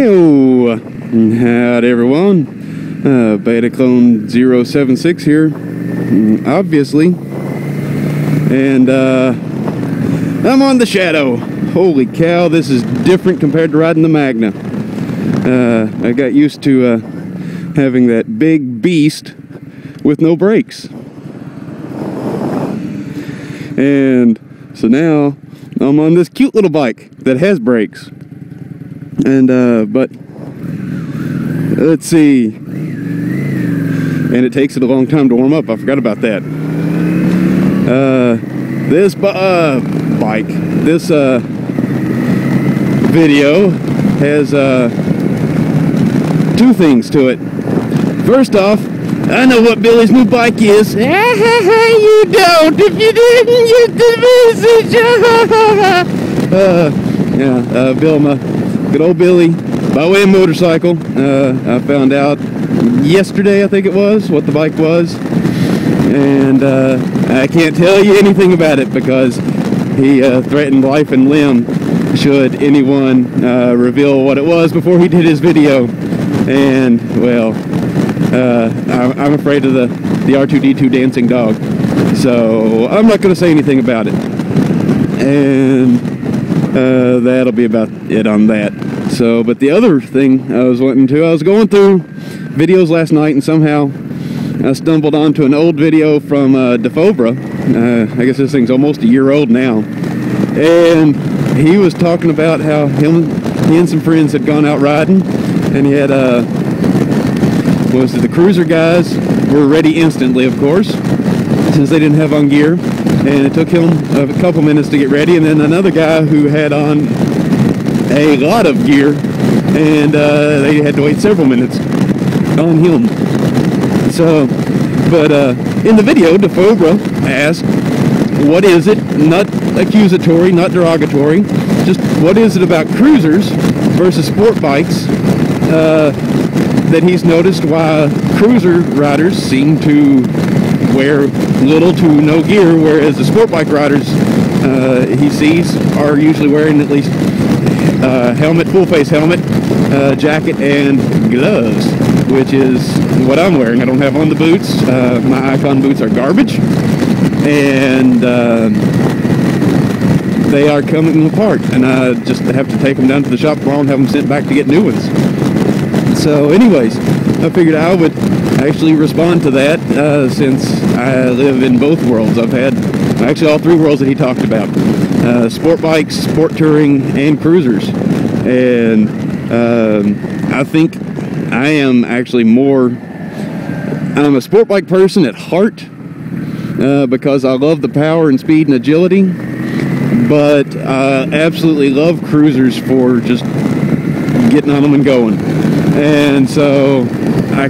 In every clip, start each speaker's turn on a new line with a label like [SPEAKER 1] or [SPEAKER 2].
[SPEAKER 1] Heyo! Howdy everyone. Beta Clone 076 here, obviously. And I'm on the Shadow. Holy cow, this is different compared to riding the Magna. I got used to having that big beast with no brakes. And so now I'm on this cute little bike that has brakes. And but let's see, and it takes it a long time to warm up. I forgot about that. This bike, this video has two things to it. First off, I know what Billy's new bike is. You don't. If you didn't get the message. Billmaa. Good old Billy, by way of motorcycle. I found out yesterday, I think it was, what the bike was. And I can't tell you anything about it because he threatened life and limb should anyone reveal what it was before he did his video. And, well, I'm afraid of the R2-D2 dancing dog. So I'm not going to say anything about it. And that'll be about it on that. So, but the other thing I was going through videos last night, and somehow I stumbled onto an old video from Dafobra. I guess this thing's almost a year old now. And he was talking about how he and some friends had gone out riding, and he had the cruiser guys were ready instantly, of course, since they didn't have on gear. And it took him a couple minutes to get ready, and then another guy who had on a lot of gear, and they had to wait several minutes on him. So, but in the video, Dafobra asked, what is it, not accusatory, not derogatory, just what is it about cruisers versus sport bikes that he's noticed why cruiser riders seem to wear little to no gear, whereas the sport bike riders he sees are usually wearing at least helmet, full face helmet, jacket, and gloves, which is what I'm wearing. I don't have on the boots. My Icon boots are garbage, and they are coming apart, and I just have to take them down to the shop tomorrow and have them sent back to get new ones. So anyways, I figured I would actually respond to that since I live in both worlds. I've had actually all three worlds that he talked about. Sport bikes, sport touring, and cruisers. And I think I am actually I'm a sport bike person at heart because I love the power and speed and agility, but I absolutely love cruisers for just getting on them and going. And so I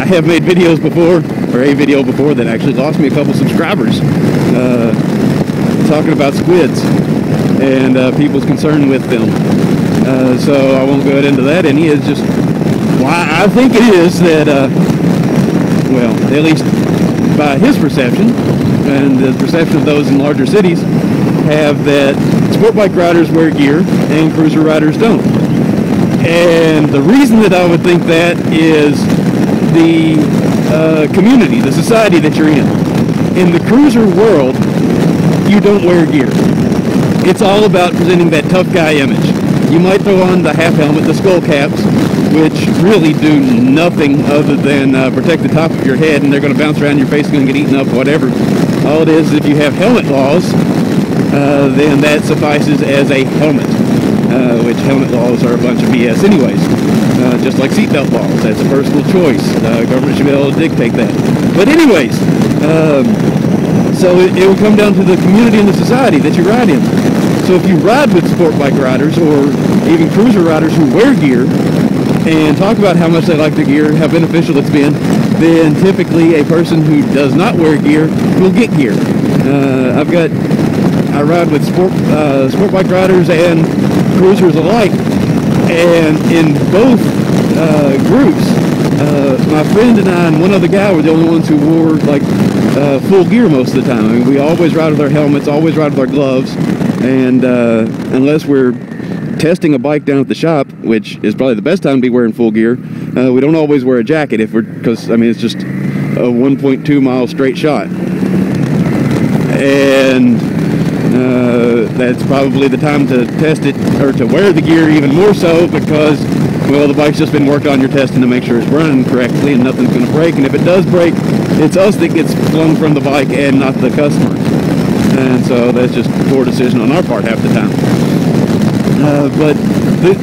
[SPEAKER 1] have made videos before, or a video before, that actually lost me a couple subscribers talking about squids and people's concern with them. So I won't go into that any. It's just why I think it is that, well, at least by his perception and the perception of those in larger cities, have that sport bike riders wear gear and cruiser riders don't. And the reason that I would think that is the community, the society that you're in. In the cruiser world, you don't wear gear. It's all about presenting that tough guy image. You might throw on the half helmet, the skull caps, which really do nothing other than protect the top of your head, and they're going to bounce around your face, going to get eaten up, whatever. All it is, if you have helmet laws, then that suffices as a helmet. Which helmet laws are a bunch of BS anyways. Just like seatbelt laws, that's a personal choice. Government should be able to dictate that. But anyways, so it will come down to the community and the society that you ride in. So if you ride with sport bike riders or even cruiser riders who wear gear and talk about how much they like their gear, how beneficial it's been, then typically a person who does not wear gear will get gear. I ride with sport bike riders and cruisers alike, and in both groups, my friend and I and one other guy were the only ones who wore like full gear most of the time. I mean, we always ride with our helmets, always ride with our gloves, and unless we're testing a bike down at the shop, which is probably the best time to be wearing full gear, we don't always wear a jacket because I mean it's just a 1.2 mile straight shot, and that's probably the time to test it, or to wear the gear even more so, because, well, the bike's just been worked on. You're testing to make sure it's running correctly and nothing's going to break, and if it does break, it's us that gets flung from the bike and not the customer. And so that's just a poor decision on our part half the time. But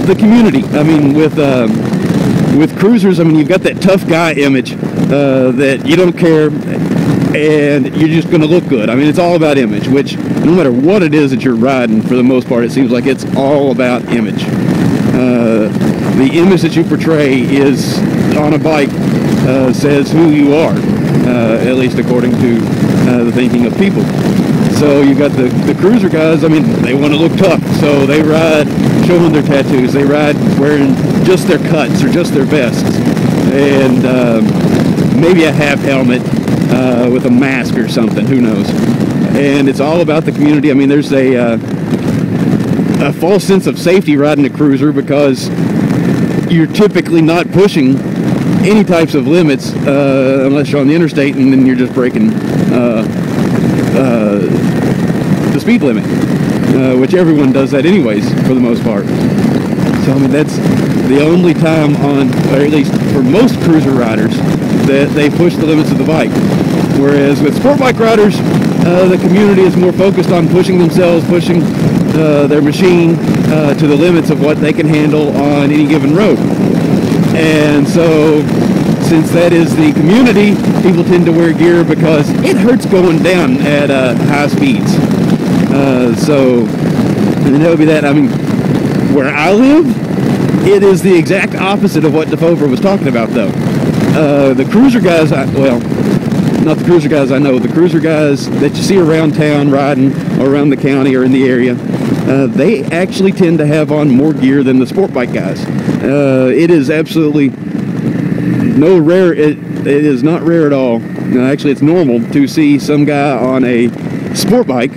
[SPEAKER 1] the community, I mean, with cruisers, I mean, you've got that tough guy image that you don't care and you're just going to look good. I mean, it's all about image, which no matter what it is that you're riding, for the most part, it seems like it's all about image. The image that you portray is on a bike says who you are, at least according to the thinking of people. So you got the cruiser guys, I mean, they want to look tough, so they ride showing their tattoos, they ride wearing just their cuts or just their vests, and maybe a half helmet with a mask or something, who knows. And it's all about the community. I mean, there's a false sense of safety riding a cruiser, because you're typically not pushing any types of limits unless you're on the interstate, and then you're just breaking the speed limit, which everyone does that anyways for the most part. So I mean, that's the only time on, or at least for most cruiser riders, that they push the limits of the bike. Whereas with sport bike riders, the community is more focused on pushing themselves, pushing their machine to the limits of what they can handle on any given road. And so, since that is the community, people tend to wear gear because it hurts going down at high speeds. So, and that would be that. I mean, where I live, it is the exact opposite of what Dafobra was talking about, though. The cruiser guys, well, not the cruiser guys I know, the cruiser guys that you see around town riding, or around the county or in the area, they actually tend to have on more gear than the sport bike guys. It is absolutely no rare, it is not rare at all. Actually, it's normal to see some guy on a sport bike,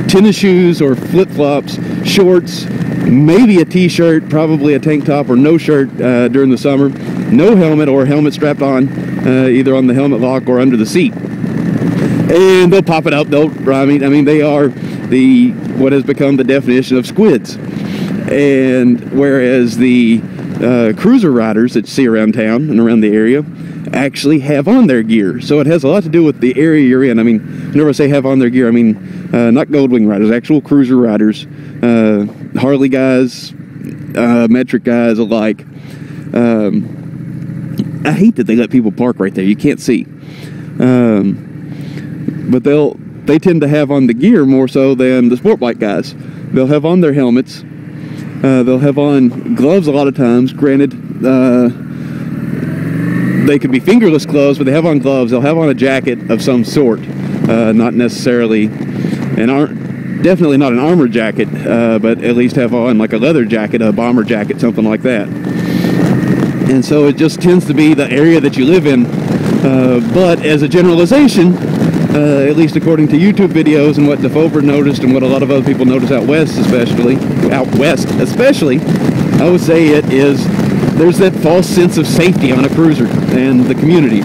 [SPEAKER 1] tennis shoes or flip-flops, shorts, maybe a t-shirt, probably a tank top or no shirt during the summer, no helmet or helmet strapped on, either on the helmet lock or under the seat. And they'll pop it up, I mean, they are what has become the definition of squids. And whereas the cruiser riders that you see around town and around the area actually have on their gear. So it has a lot to do with the area you're in. I mean, whenever I say have on their gear, I mean not Goldwing riders, actual cruiser riders, Harley guys, metric guys alike. I hate that they let people park right there. You can't see. But they tend to have on the gear more so than the sport bike guys. They'll have on their helmets. They'll have on gloves a lot of times. Granted, they could be fingerless gloves, but they have on gloves. They'll have on a jacket of some sort. Not necessarily definitely not an armor jacket, but at least have on like a leather jacket, a bomber jacket, something like that. And so it just tends to be the area that you live in. But as a generalization, at least according to YouTube videos and what Dafobra noticed and what a lot of other people notice out west especially, I would say there's that false sense of safety on a cruiser and the community.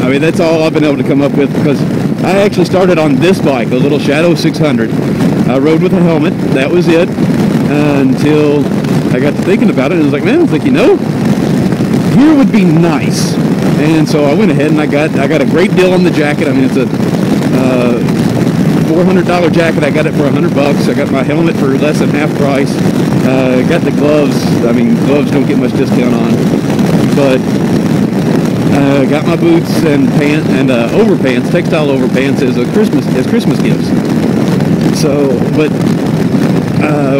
[SPEAKER 1] I mean, that's all I've been able to come up with, because I actually started on this bike, a little Shadow 600. I rode with a helmet, that was it, until I got to thinking about it, and I was like, man, you know, gear would be nice. And so I went ahead and I got a great deal on the jacket. I mean, it's a $400 jacket. I got it for $100. I got my helmet for less than half price. Got the gloves. I mean, gloves don't get much discount on. But got my boots and pants and overpants, textile overpants as Christmas gifts. So, but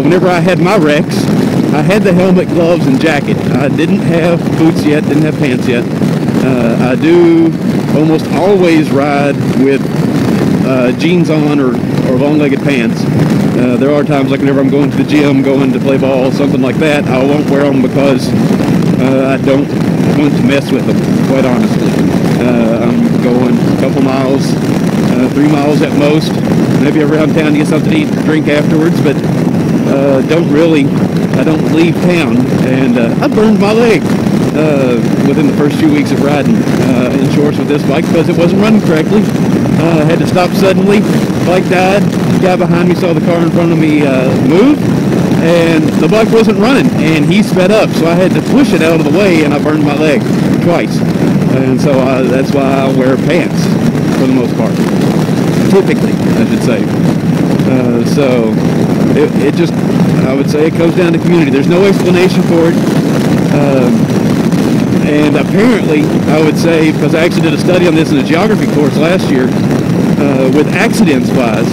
[SPEAKER 1] whenever I had my wrecks, I had the helmet, gloves, and jacket. I didn't have boots yet, didn't have pants yet. I do almost always ride with jeans on or long-legged pants. There are times, like whenever I'm going to the gym, going to play ball, something like that, I won't wear them because I don't want to mess with them, quite honestly. I'm going a couple miles, 3 miles at most, maybe around town to get something to eat, drink afterwards, but I don't leave town. And I burned my leg within the first few weeks of riding in shorts with this bike because it wasn't running correctly. I had to stop suddenly. Bike died. The guy behind me saw the car in front of me move, and the bike wasn't running, and he sped up, so I had to push it out of the way, and I burned my leg twice. And so that's why I wear pants for the most part. Typically, I should say. So it just, I would say it comes down to community. There's no explanation for it. And apparently, I would say, because I actually did a study on this in a geography course last year, with accidents-wise,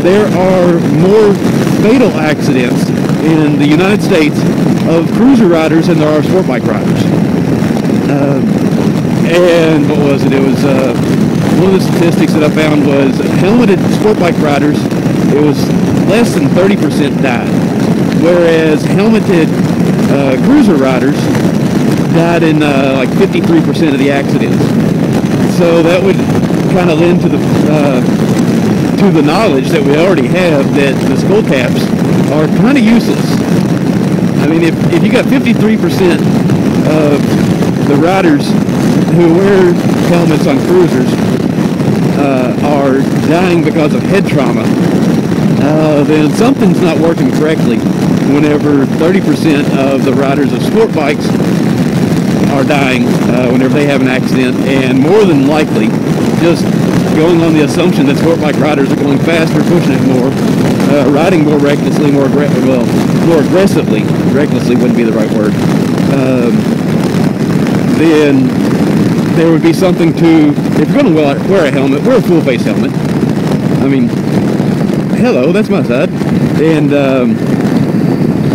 [SPEAKER 1] there are more fatal accidents in the United States of cruiser riders than there are sport bike riders. And what was it? It was one of the statistics that I found was helmeted sport bike riders, it was less than 30% died, whereas helmeted cruiser riders died in like 53% of the accidents. So that would kind of lend to the knowledge that we already have that the skull caps are kind of useless. I mean, if you got 53% of the riders who wear helmets on cruisers are dying because of head trauma, then something's not working correctly whenever 30% of the riders of sport bikes are dying whenever they have an accident, and more than likely, just going on the assumption that sport bike riders are going faster, pushing it more, riding more recklessly, more aggressively, recklessly wouldn't be the right word, then there would be something to, if you're going to wear a helmet, wear a full face helmet. I mean, hello, that's my side. And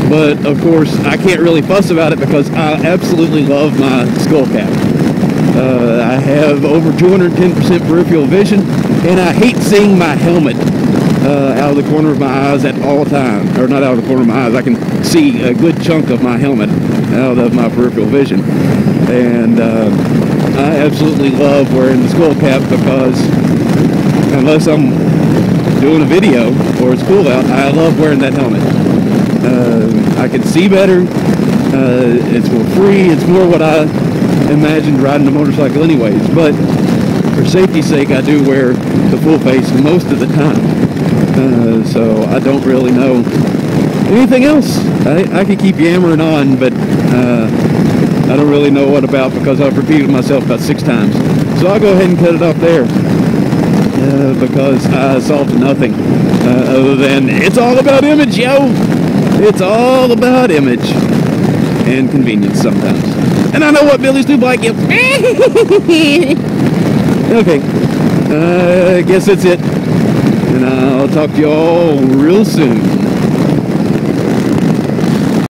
[SPEAKER 1] but of course I can't really fuss about it because I absolutely love my skull cap. I have over 210% peripheral vision, and I hate seeing my helmet out of the corner of my eyes at all times. Or not out of the corner of my eyes, I can see a good chunk of my helmet out of my peripheral vision. And I absolutely love wearing the skull cap because unless I'm doing a video or it's cool out, I love wearing that helmet. I can see better, it's more free, it's more what I imagined riding a motorcycle anyways, but for safety's sake I do wear the full face most of the time, so I don't really know anything else. I could keep yammering on, but I don't really know what about because I've repeated myself about 6 times, so I'll go ahead and cut it off there. Because I solved nothing other than it's all about image, yo! It's all about image and convenience sometimes. And I know what Billy's new bike is. Okay, I guess that's it. And I'll talk to you all real soon.